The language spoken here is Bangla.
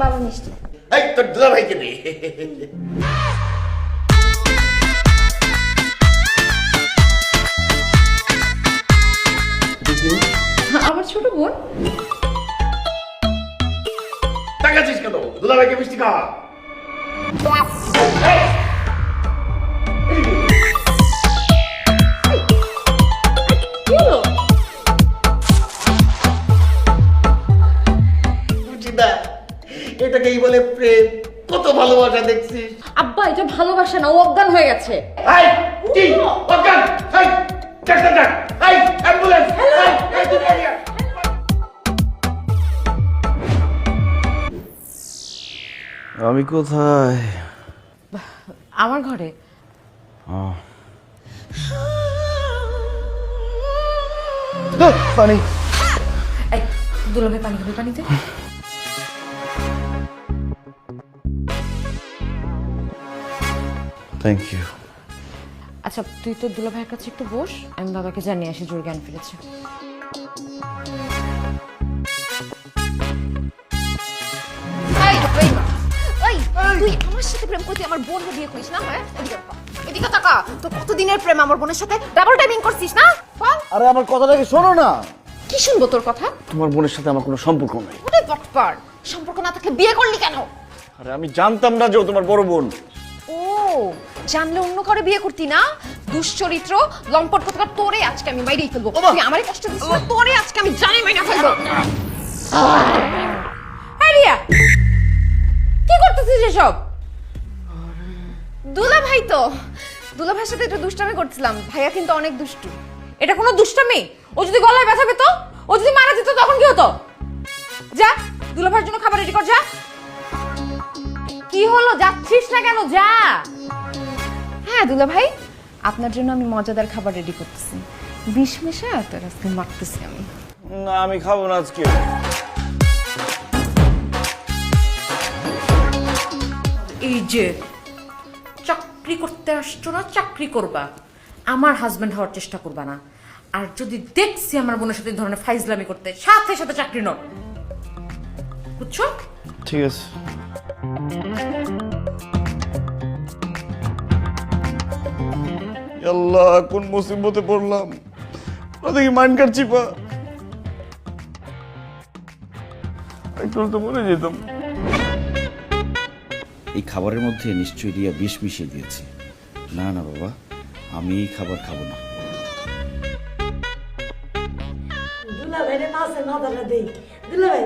বাবা মিষ্টি। এই তোর দুলাভাইকে দে। আমার ছোট বোন। তাকাচ্ছিস কেন? দুলাভাইকে মিষ্টি খা। কি হলো? রুচিদা, এটাকেই বলে প্রেম। কত ভালোবাসা দেখছিস। আব্বা এটা ভালোবাসা না, ও অজ্ঞান হয়ে গেছে। এই কি অজ্ঞান? এই ডাক্তার ডাক। এই অ্যাম্বুলেন্স। এই তুমি এদিকে। আমি কোথায়? আমার ঘরে। পানি। এই দুলাভাই পানি খাবে, পানিতে। Thank you. আচ্ছা তুই তো দুলাভাইয়ের কাছে একটু বস, আমি বাবাকে জানিয়ে আসি জোর জ্ঞান ফিরেছে। তুই আমার সাথে প্রেম করতে আমার বোনকে বিয়ে করিস না? হ্যাঁ এদিকে তাকা। তো কতদিনের প্রেম আমার বোনের সাথে ডাবল টাইমিং করছিস না? বল। আরে আমার কথাটা কি শোনো না। কি শুনবো তোর কথা? তোমার বোনের সাথে আমার কোনো সম্পর্ক নাই। ওরে বটপার, সম্পর্ক না থাকলে বিয়ে করলি কেন? আরে আমি জানতাম না যে ও তোমার বড় বোন। ও জানলে অন্য কারো বিয়ে করতি না? দুশ্চরিত্র লম্পট কোথাকার, তোরে আজকে আমি মাইরেই ফেলবো। তুই আমারে কষ্ট দিছিস না, তোরে আজকে আমি জানি মাইনা ফেলবো। এই রিয়া, কি করতেছিস এসব? দুলা ভাই তো, দুলা ভাইয়ের সাথে একটু দুষ্টামি করছিলাম। ভাইয়া কিন্তু অনেক দুষ্টু। এটা কোনো দুষ্টামি? ও যদি গলায় ব্যথা পেত, ও যদি মারা যেত তখন কি হতো? যা দুলাভাইয়ের জন্য খাবার রেডি কর, যা। কি হলো, যাচ্ছিস না কেন? যা। হ্যাঁ দুলা ভাই, আপনার জন্য আমি মজাদার খাবার রেডি করতেছি। বিষ মেশা তোর আজকে মারতেছি আমি। না আমি খাবো না আজকে। এই যে চাকরি করতে আসছো না, চাকরি করবা, আমার হাজবেন্ড হওয়ার চেষ্টা করবা না। আর যদি দেখছি আমার বোনের সাথে এই ধরনের ফাইজলামি করতে, সাথে সাথে চাকরি নয়, বুঝছো? ঠিক আছে। আল্লাহ কোন মুসিবতে পড়লাম। দেখি মাইন্ড কাটছি পা। একটু তো মরে যেতাম। এই খাবারের মধ্যে নিশ্চয়ই রিয়া বিষ মিশিয়ে দিয়েছে। না না বাবা, আমি এই খাবার খাবো না। দুলাভাইরে মাছের মাথাটা দেই। দুলাভাই